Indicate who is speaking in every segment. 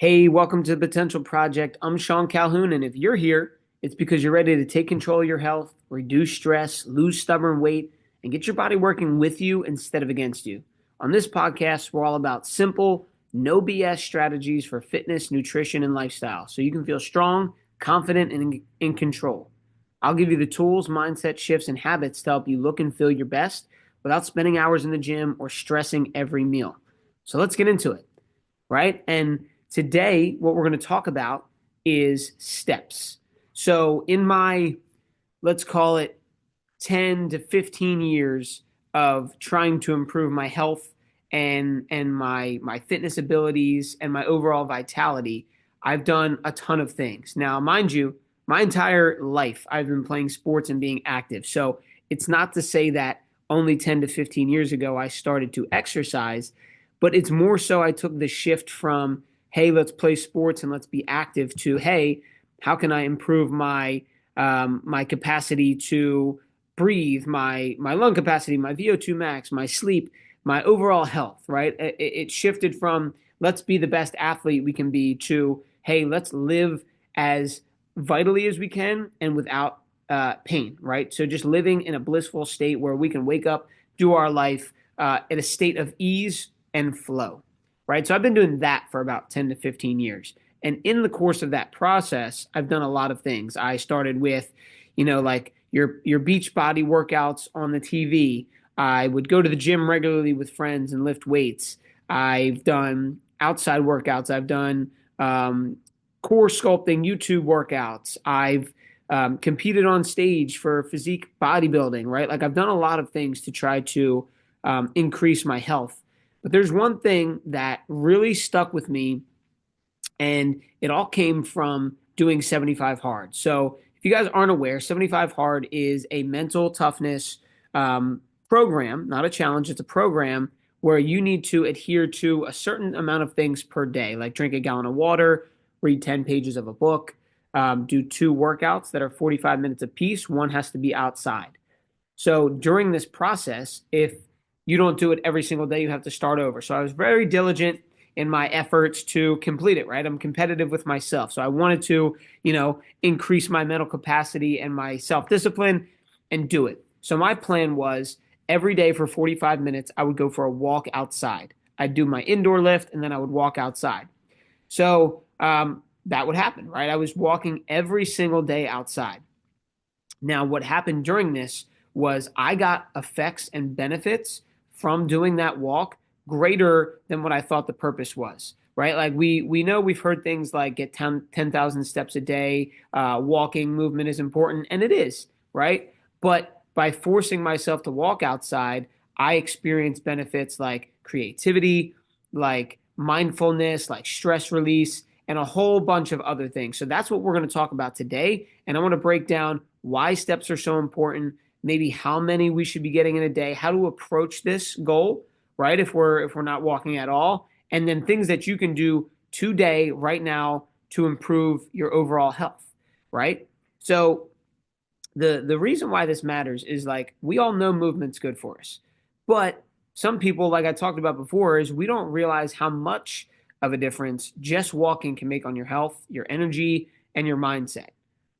Speaker 1: Hey, welcome to the Potential Project. I'm Sean Calhoun, and if you're here, it's because you're ready to take control of your health, reduce stress, lose stubborn weight, and get your body working with you instead of against you. On this podcast, we're all about simple, no BS strategies for fitness, nutrition, and lifestyle so you can feel strong, confident, and in control. I'll give you the tools, mindset shifts, and habits to help you look and feel your best without spending hours in the gym or stressing every meal. So let's get into it, right? And today, what we're going to talk about is steps. So, in my, let's call it 10 to 15 years of trying to improve my health and my fitness abilities and my overall vitality, I've done a ton of things. Now, mind you, my entire life I've been playing sports and being active. So, it's not to say that only 10 to 15 years ago I started to exercise, but it's more so I took the shift from hey, let's play sports and let's be active to hey, how can I improve my capacity to breathe, my lung capacity, my VO2 max, my sleep, my overall health, right? It shifted from let's be the best athlete we can be to hey, let's live as vitally as we can and without pain, right? So just living in a blissful state where we can wake up, do our life in a state of ease and flow, right? So I've been doing that for about 10 to 15 years. And in the course of that process, I've done a lot of things. I started with, like your beach body workouts on the TV. I would go to the gym regularly with friends and lift weights. I've done outside workouts. I've done core sculpting YouTube workouts. I've competed on stage for physique bodybuilding, right? Like I've done a lot of things to try to increase my health. But there's one thing that really stuck with me, and it all came from doing 75 hard. So if you guys aren't aware, 75 hard is a mental toughness program, not a challenge. It's a program where you need to adhere to a certain amount of things per day, like drink a gallon of water, read 10 pages of a book, do two workouts that are 45 minutes apiece. One has to be outside. So during this process, if you don't do it every single day, you have to start over. So I was very diligent in my efforts to complete it, right? I'm competitive with myself. So I wanted to, increase my mental capacity and my self-discipline and do it. So my plan was every day for 45 minutes, I would go for a walk outside. I'd do my indoor lift and then I would walk outside. So that would happen, right? I was walking every single day outside. Now, what happened during this was I got effects and benefits from doing that walk greater than what I thought the purpose was, right? Like we know we've heard things like get 10,000 steps a day, walking movement is important, and it is, right? But by forcing myself to walk outside, I experienced benefits like creativity, like mindfulness, like stress release, and a whole bunch of other things. So that's what we're going to talk about today. And I want to break down why steps are so important, maybe how many we should be getting in a day, how to approach this goal, right? If we're not walking at all, and then things that you can do today, right now, to improve your overall health, right? So the reason why this matters is like we all know movement's good for us, but some people, like I talked about before, is we don't realize how much of a difference just walking can make on your health, your energy, and your mindset,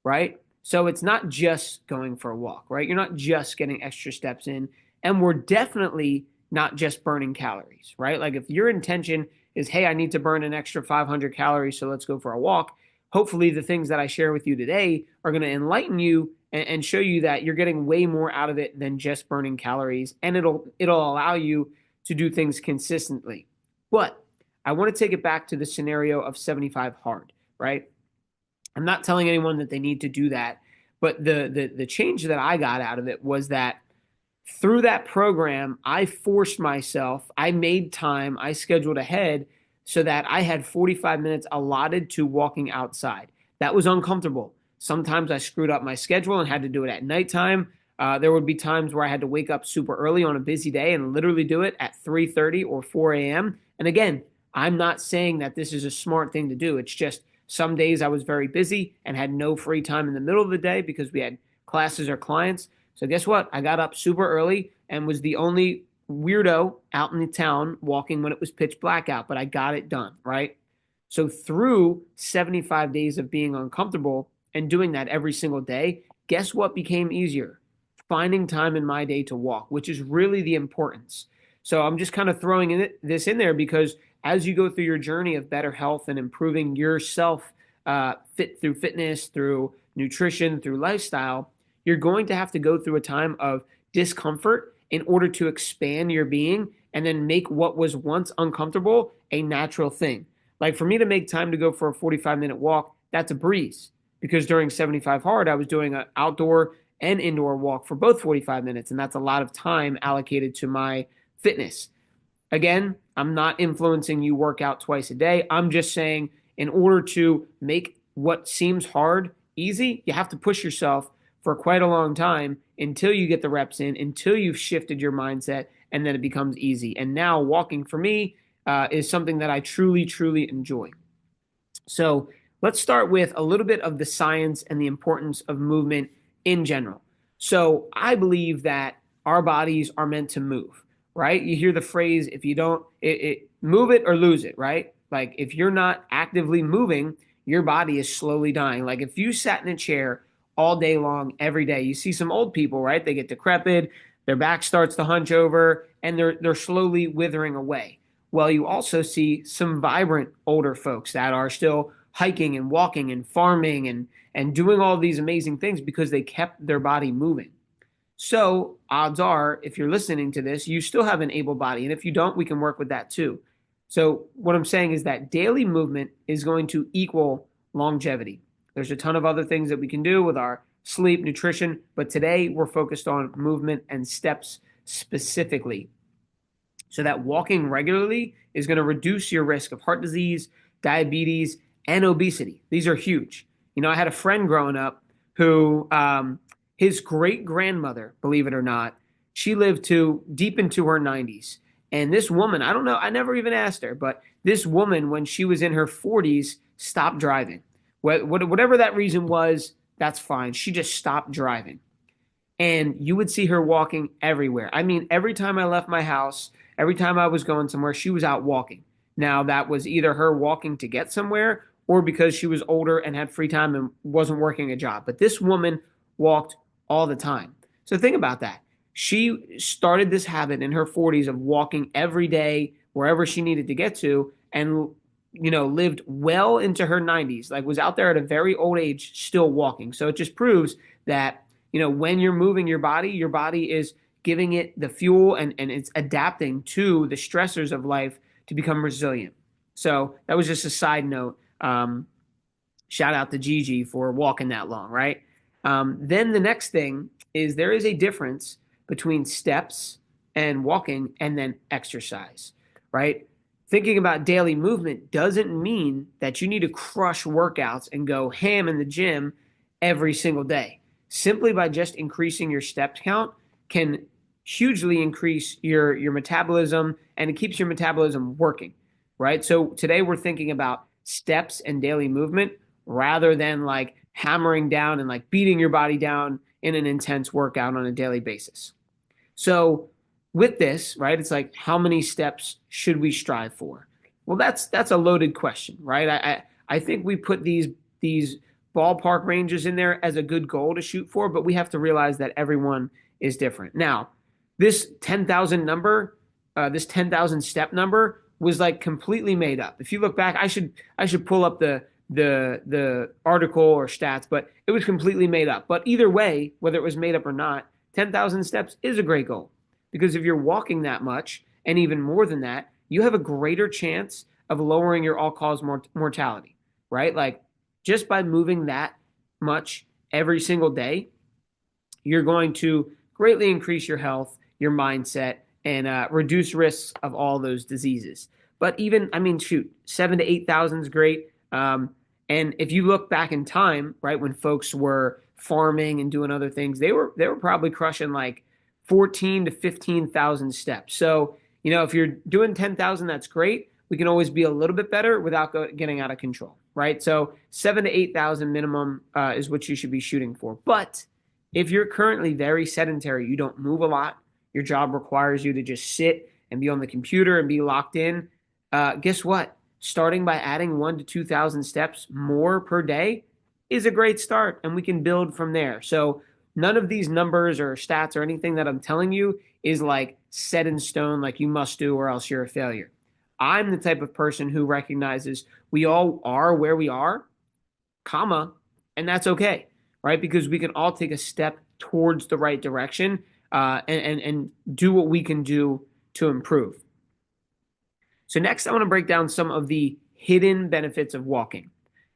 Speaker 1: right? So it's not just going for a walk, right? You're not just getting extra steps in, and we're definitely not just burning calories, right? Like if your intention is, hey, I need to burn an extra 500 calories, so let's go for a walk. Hopefully, the things that I share with you today are going to enlighten you and show you that you're getting way more out of it than just burning calories, and it'll allow you to do things consistently. But I want to take it back to the scenario of 75 hard, right? I'm not telling anyone that they need to do that, but the change that I got out of it was that through that program, I forced myself, I made time, I scheduled ahead so that I had 45 minutes allotted to walking outside. That was uncomfortable. Sometimes I screwed up my schedule and had to do it at nighttime. There would be times where I had to wake up super early on a busy day and literally do it at 3:30 or 4 a.m. And again, I'm not saying that this is a smart thing to do. It's just some days I was very busy and had no free time in the middle of the day because we had classes or clients. So guess what? I got up super early and was the only weirdo out in the town walking when it was pitch black out, but I got it done, right? So through 75 days of being uncomfortable and doing that every single day, guess what became easier? Finding time in my day to walk, which is really the importance. So I'm just kind of throwing this in there because as you go through your journey of better health and improving yourself, fit through fitness, through nutrition, through lifestyle, you're going to have to go through a time of discomfort in order to expand your being and then make what was once uncomfortable a natural thing. Like for me to make time to go for a 45-minute walk, that's a breeze because during 75 hard, I was doing an outdoor and indoor walk for both 45 minutes. And that's a lot of time allocated to my fitness. Again, I'm not influencing you work out twice a day. I'm just saying in order to make what seems hard easy, you have to push yourself for quite a long time until you get the reps in, until you've shifted your mindset, and then it becomes easy. And now walking for me is something that I truly, truly enjoy. So let's start with a little bit of the science and the importance of movement in general. So I believe that our bodies are meant to move, right? You hear the phrase, if you don't move it or lose it, right? Like if you're not actively moving, your body is slowly dying. Like if you sat in a chair all day long, every day, you see some old people, right? They get decrepit, their back starts to hunch over, and they're slowly withering away. Well, you also see some vibrant older folks that are still hiking and walking and farming and doing all these amazing things because they kept their body moving. So odds are, if you're listening to this, you still have an able body. And if you don't, we can work with that too. So what I'm saying is that daily movement is going to equal longevity. There's a ton of other things that we can do with our sleep, nutrition, but today we're focused on movement and steps specifically. So that walking regularly is going to reduce your risk of heart disease, diabetes, and obesity. These are huge. You know, I had a friend growing up who his great grandmother, believe it or not, she lived to deep into her 90s. And this woman, I don't know, I never even asked her, but this woman, when she was in her 40s, stopped driving. Whatever that reason was, that's fine. She just stopped driving. And you would see her walking everywhere. I mean, every time I left my house, every time I was going somewhere, she was out walking. Now, that was either her walking to get somewhere or because she was older and had free time and wasn't working a job. But this woman walked all the time. So think about that. She started this habit in her 40s of walking every day wherever she needed to get to and lived well into her 90s, like was out there at a very old age still walking. So it just proves that when you're moving your body is giving it the fuel and it's adapting to the stressors of life to become resilient. So that was just a side note. Shout out to Gigi for walking that long, right? Then the next thing is there is a difference between steps and walking and then exercise, right? Thinking about daily movement doesn't mean that you need to crush workouts and go ham in the gym every single day. Simply by just increasing your step count can hugely increase your metabolism and it keeps your metabolism working, right? So today we're thinking about steps and daily movement rather than like hammering down and like beating your body down in an intense workout on a daily basis. So with this, right, it's like how many steps should we strive for? Well, that's a loaded question, right? I think we put these ballpark ranges in there as a good goal to shoot for, but we have to realize that everyone is different. Now, this 10,000 number, this 10,000 step number was like completely made up. If you look back, I should pull up the article or stats, but it was completely made up. But either way, whether it was made up or not, 10,000 steps is a great goal because if you're walking that much and even more than that, you have a greater chance of lowering your all-cause mortality, right? Like just by moving that much every single day, you're going to greatly increase your health, your mindset, and reduce risks of all those diseases. But even, I mean, shoot, 7,000 to 8,000 is great. And if you look back in time, right, when folks were farming and doing other things, they were probably crushing like 14 to 15,000 steps. So, if you're doing 10,000, that's great. We can always be a little bit better without getting out of control, right? So 7,000 to 8,000 minimum is what you should be shooting for. But if you're currently very sedentary, you don't move a lot, your job requires you to just sit and be on the computer and be locked in, guess what? starting by adding 1 to 2,000 steps more per day is a great start, and we can build from there. So none of these numbers or stats or anything that I'm telling you is like set in stone, like you must do or else you're a failure. I'm the type of person who recognizes we all are where we are, comma, and that's okay, right? Because we can all take a step towards the right direction, and do what we can do to improve. So next, I want to break down some of the hidden benefits of walking.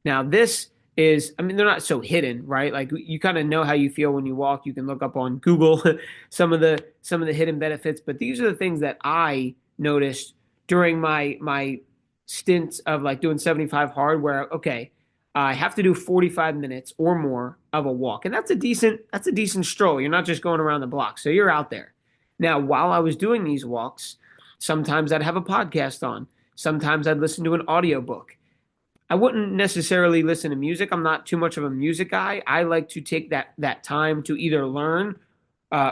Speaker 1: Now, this is, I mean, they're not so hidden, right? Like you kind of know how you feel when you walk. You can look up on Google some of the hidden benefits, but these are the things that I noticed during my stints of like doing 75 hard, where okay, I have to do 45 minutes or more of a walk, and that's a decent stroll. You're not just going around the block, so you're out there. Now, while I was doing these walks, sometimes I'd have a podcast on. Sometimes I'd listen to an audiobook. I wouldn't necessarily listen to music. I'm not too much of a music guy. I like to take that time to either learn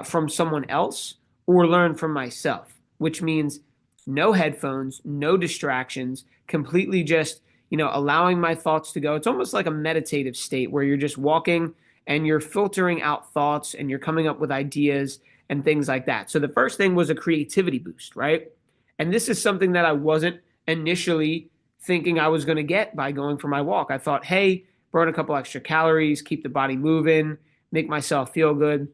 Speaker 1: from someone else or learn from myself, which means no headphones, no distractions, completely just, allowing my thoughts to go. It's almost like a meditative state where you're just walking and you're filtering out thoughts and you're coming up with ideas and things like that. So the first thing was a creativity boost, right? And this is something that I wasn't initially thinking I was going to get by going for my walk. I thought, hey, burn a couple extra calories, keep the body moving, make myself feel good.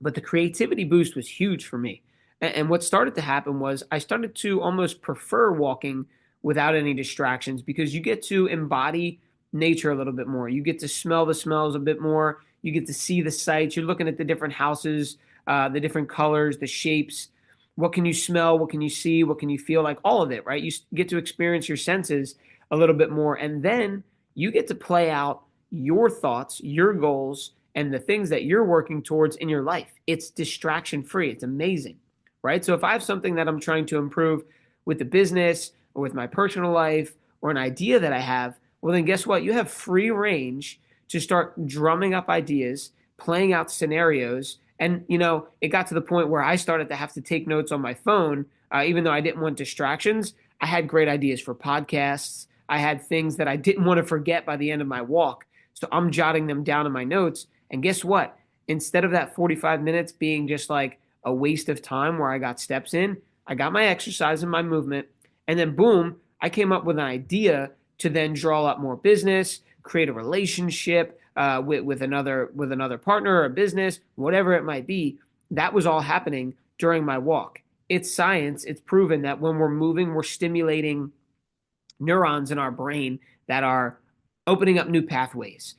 Speaker 1: But the creativity boost was huge for me. And what started to happen was I started to almost prefer walking without any distractions because you get to embody nature a little bit more. You get to smell the smells a bit more. You get to see the sights. You're looking at the different houses, the different colors, the shapes. What can you smell? What can you see? What can you feel? Like all of it, right? You get to experience your senses a little bit more. And then you get to play out your thoughts, your goals, and the things that you're working towards in your life. It's distraction free. It's amazing, right? So if I have something that I'm trying to improve with the business or with my personal life or an idea that I have, well, then guess what? You have free range to start drumming up ideas, playing out scenarios. And, it got to the point where I started to have to take notes on my phone, even though I didn't want distractions. I had great ideas for podcasts. I had things that I didn't want to forget by the end of my walk. So I'm jotting them down in my notes. And guess what? Instead of that 45 minutes being just like a waste of time where I got steps in, I got my exercise and my movement. And then boom, I came up with an idea to then draw up more business, create a relationship with another partner or a business, whatever it might be. That was all happening during my walk. It's science. It's proven that when we're moving, we're stimulating neurons in our brain that are opening up new pathways.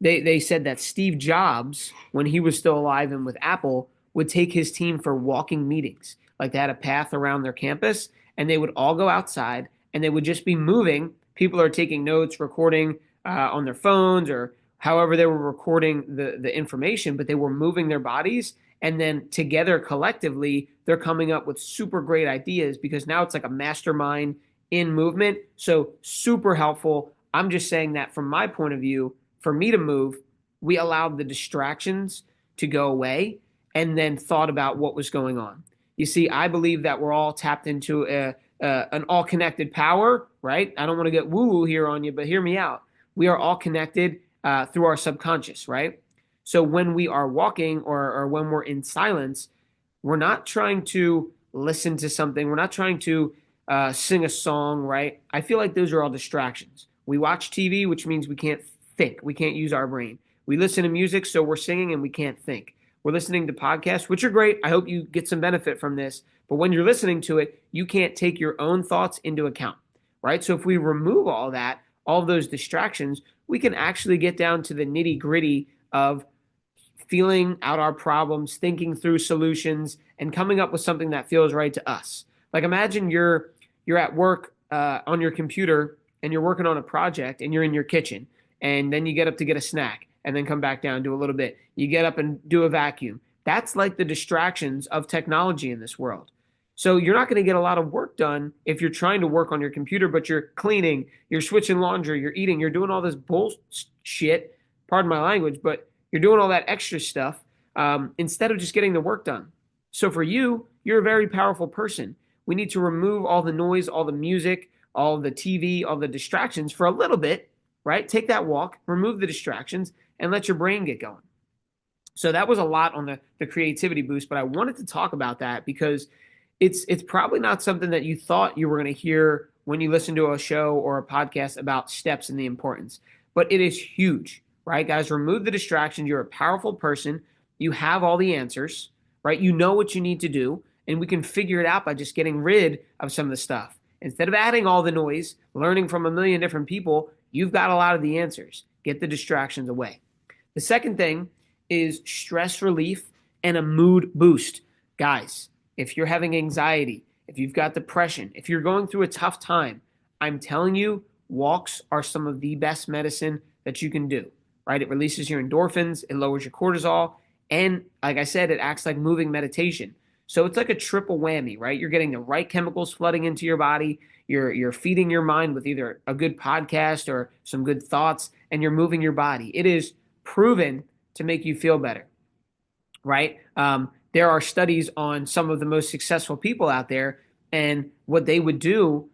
Speaker 1: They said that Steve Jobs, when he was still alive and with Apple, would take his team for walking meetings. Like they had a path around their campus and they would all go outside and they would just be moving. People are taking notes, recording on their phones or however they were recording the information, but they were moving their bodies. And then together collectively, they're coming up with super great ideas because now it's like a mastermind in movement. So super helpful. I'm just saying that from my point of view, for me to move, we allowed the distractions to go away and then thought about what was going on. You see, I believe that we're all tapped into an all-connected power, right? I don't want to get woo-woo here on you, but hear me out. We are all connected through our subconscious, right? So when we are walking or when we're in silence, we're not trying to listen to something. We're not trying to sing a song, right? I feel like those are all distractions. We watch TV, which means we can't think. We can't use our brain. We listen to music, so we're singing and we can't think. We're listening to podcasts, which are great. I hope you get some benefit from this. But when you're listening to it, you can't take your own thoughts into account, right? So if we remove all that, all of those distractions, we can actually get down to the nitty gritty of feeling out our problems, thinking through solutions, and coming up with something that feels right to us. Like imagine you're at work on your computer and you're working on a project and you're in your kitchen and then you get up to get a snack and then come back down, do a little bit. You get up and do a vacuum. That's like the distractions of technology in this world. So you're not going to get a lot of work done if you're trying to work on your computer, but you're cleaning, you're switching laundry, you're eating, you're doing all this bullshit, pardon my language, but you're doing all that extra stuff instead of just getting the work done. So for you, you're a very powerful person. We need to remove all the noise, all the music, all the TV, all the distractions for a little bit, right? Take that walk, remove the distractions, and let your brain get going. So that was a lot on the creativity boost, but I wanted to talk about that because it's probably not something that you thought you were going to hear when you listen to a show or a podcast about steps and the importance. But it is huge, right? Guys, remove the distractions. You're a powerful person. You have all the answers, right? You know what you need to do, and we can figure it out by just getting rid of some of the stuff. Instead of adding all the noise, learning from a million different people, you've got a lot of the answers. Get the distractions away. The second thing is stress relief and a mood boost. Guys, if you're having anxiety, if you've got depression, if you're going through a tough time, I'm telling you, walks are some of the best medicine that you can do, right? It releases your endorphins, it lowers your cortisol, and like I said, it acts like moving meditation. So it's like a triple whammy, right? You're getting the right chemicals flooding into your body, you're feeding your mind with either a good podcast or some good thoughts, and you're moving your body. It is proven to make you feel better, right? There are studies on some of the most successful people out there, and what they would do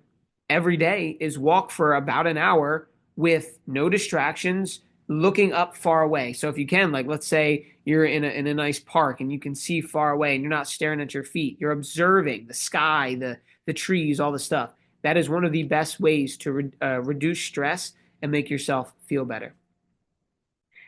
Speaker 1: every day is walk for about an hour with no distractions, looking up far away. So if you can, like let's say you're in a nice park and you can see far away and you're not staring at your feet, you're observing the sky, the trees, all the stuff. That is one of the best ways to reduce stress and make yourself feel better.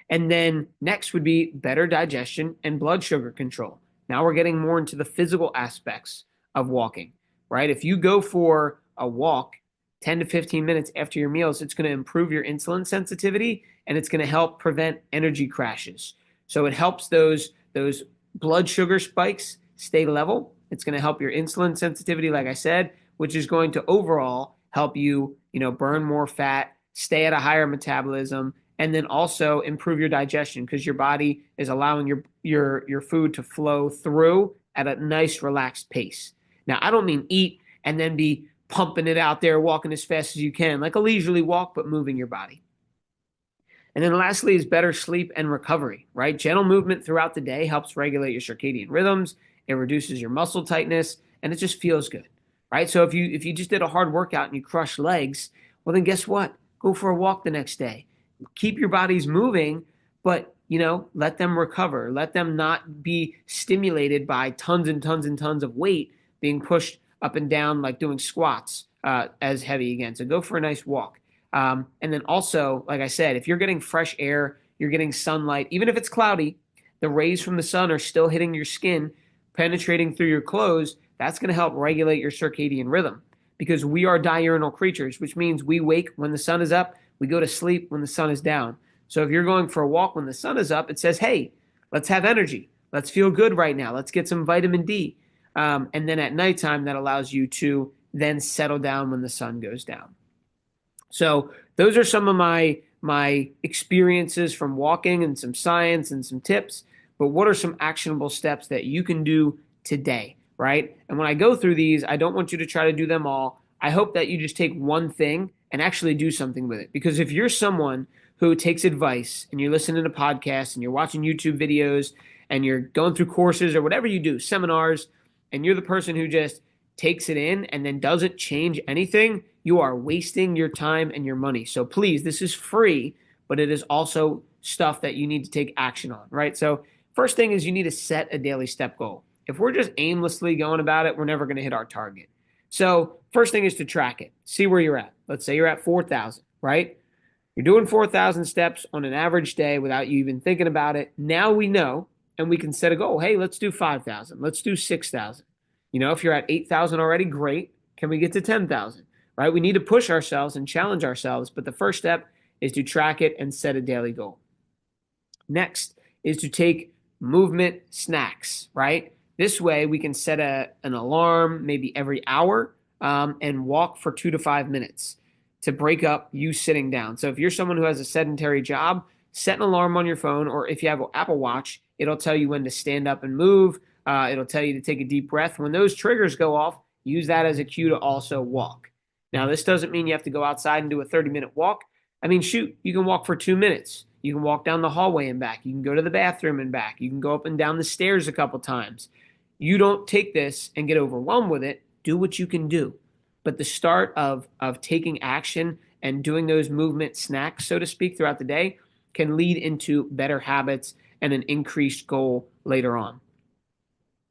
Speaker 1: And then next would be better digestion and blood sugar control. Now we're getting more into the physical aspects of walking, right? If you go for a walk 10 to 15 minutes after your meals, it's going to improve your insulin sensitivity and it's going to help prevent energy crashes. So it helps those blood sugar spikes stay level. It's going to help your insulin sensitivity, like I said, which is going to overall help you, burn more fat, stay at a higher metabolism, and then also improve your digestion because your body is allowing your food to flow through at a nice relaxed pace. Now, I don't mean eat and then be pumping it out there, walking as fast as you can, like a leisurely walk, but moving your body. And then lastly is better sleep and recovery, right? Gentle movement throughout the day helps regulate your circadian rhythms. It reduces your muscle tightness, and it just feels good, right? So if you just did a hard workout and you crushed legs, well, then guess what? Go for a walk the next day. Keep your bodies moving, but let them recover. Let them not be stimulated by tons and tons and tons of weight being pushed up and down like doing squats as heavy again. So go for a nice walk. And then also, like I said, if you're getting fresh air, you're getting sunlight, even if it's cloudy, the rays from the sun are still hitting your skin, penetrating through your clothes. That's going to help regulate your circadian rhythm because we are diurnal creatures, which means we wake when the sun is up. We go to sleep when the sun is down. So if you're going for a walk when the sun is up, it says, hey, let's have energy. Let's feel good right now. Let's get some vitamin D. And then at nighttime, that allows you to then settle down when the sun goes down. So those are some of my experiences from walking and some science and some tips. But what are some actionable steps that you can do today, right? And when I go through these, I don't want you to try to do them all. I hope that you just take one thing and actually do something with it. Because if you're someone who takes advice and you're listening to podcasts and you're watching YouTube videos and you're going through courses or whatever you do, seminars, and you're the person who just takes it in and then doesn't change anything, you are wasting your time and your money. So please, this is free, but it is also stuff that you need to take action on, right? So first thing is you need to set a daily step goal. If we're just aimlessly going about it, we're never going to hit our target. So first thing is to track it. See where you're at. Let's say you're at 4,000, right? You're doing 4,000 steps on an average day without you even thinking about it. Now we know, and we can set a goal. Hey, let's do 5,000. Let's do 6,000. If you're at 8,000 already, great. Can we get to 10,000? Right? We need to push ourselves and challenge ourselves. But the first step is to track it and set a daily goal. Next is to take movement snacks, right? This way we can set an alarm maybe every hour and walk for 2 to 5 minutes to break up you sitting down. So if you're someone who has a sedentary job, set an alarm on your phone, or if you have an Apple Watch, it'll tell you when to stand up and move. It'll tell you to take a deep breath. When those triggers go off, use that as a cue to also walk. Now, this doesn't mean you have to go outside and do a 30-minute walk. I mean, shoot, you can walk for 2 minutes. You can walk down the hallway and back. You can go to the bathroom and back. You can go up and down the stairs a couple times. You don't take this and get overwhelmed with it. Do what you can do. but the start of taking action and doing those movement snacks, so to speak, throughout the day can lead into better habits and an increased goal later on.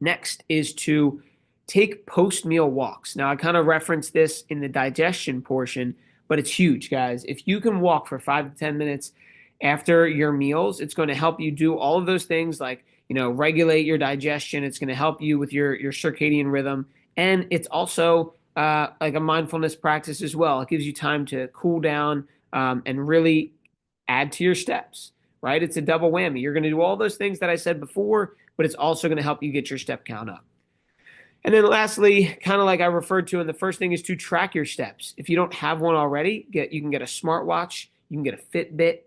Speaker 1: Next is to take post meal walks. Now, I kind of referenced this in the digestion portion, but it's huge, guys. If you can walk for 5 to 10 minutes after your meals, it's going to help you do all of those things like, regulate your digestion. It's going to help you with your circadian rhythm. And it's also like a mindfulness practice as well. It gives you time to cool down and really add to your steps, right? It's a double whammy. You're going to do all those things that I said before, but it's also going to help you get your step count up. And then lastly, kind of like I referred to in the first thing, is to track your steps. If you don't have one already, you can get a smartwatch, you can get a Fitbit.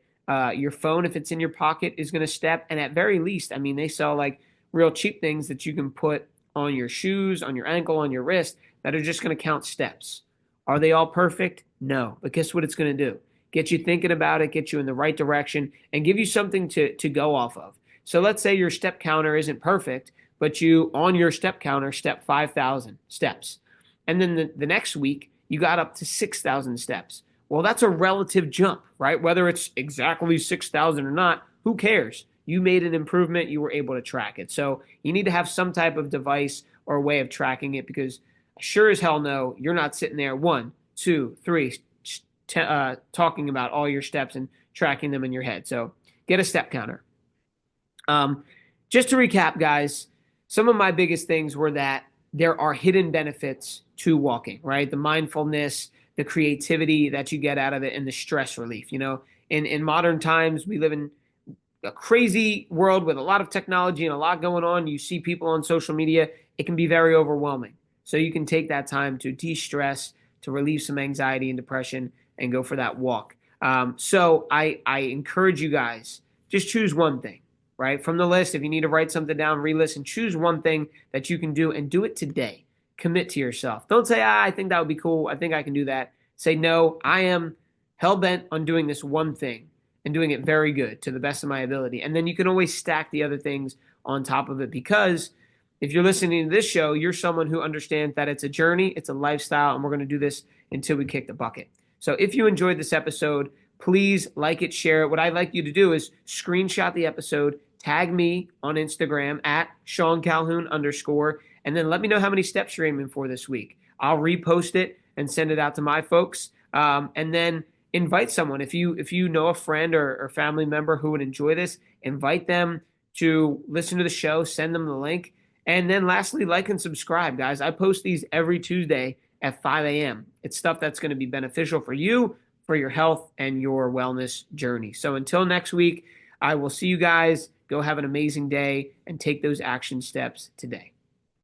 Speaker 1: Your phone, if it's in your pocket, is going to step. And at very least, I mean, they sell like real cheap things that you can put on your shoes, on your ankle, on your wrist that are just going to count steps. Are they all perfect? No. But guess what it's going to do? Get you thinking about it, get you in the right direction, and give you something to go off of. So let's say your step counter isn't perfect, but you, on your step counter, step 5,000 steps. And then the next week, you got up to 6,000 steps. Well, that's a relative jump, right? Whether it's exactly 6,000 or not, who cares? You made an improvement. You were able to track it. So you need to have some type of device or way of tracking it, because sure as hell no, you're not sitting there 1, 2, 3, talking about all your steps and tracking them in your head. So get a step counter. Just to recap, guys, some of my biggest things were that there are hidden benefits to walking, right? The mindfulness, the creativity that you get out of it, and the stress relief. In modern times, we live in a crazy world with a lot of technology and a lot going on. You see people on social media, it can be very overwhelming. So you can take that time to de-stress, to relieve some anxiety and depression, and go for that walk. So I encourage you guys, just choose one thing, right? From the list, if you need to write something down, re-listen, choose one thing that you can do and do it today. Commit to yourself. Don't say, I think that would be cool. I think I can do that. Say, no, I am hell-bent on doing this one thing and doing it very good to the best of my ability. And then you can always stack the other things on top of it, because if you're listening to this show, you're someone who understands that it's a journey, it's a lifestyle, and we're going to do this until we kick the bucket. So if you enjoyed this episode, please like it, share it. What I'd like you to do is screenshot the episode, tag me on Instagram at @SeanCalhoun_, and then let me know how many steps you're aiming for this week. I'll repost it and send it out to my folks. And then invite someone. If you know a friend or family member who would enjoy this, invite them to listen to the show, send them the link. And then lastly, like and subscribe, guys. I post these every Tuesday at 5 a.m. It's stuff that's going to be beneficial for you, for your health and your wellness journey. So until next week, I will see you guys. Go have an amazing day and take those action steps today.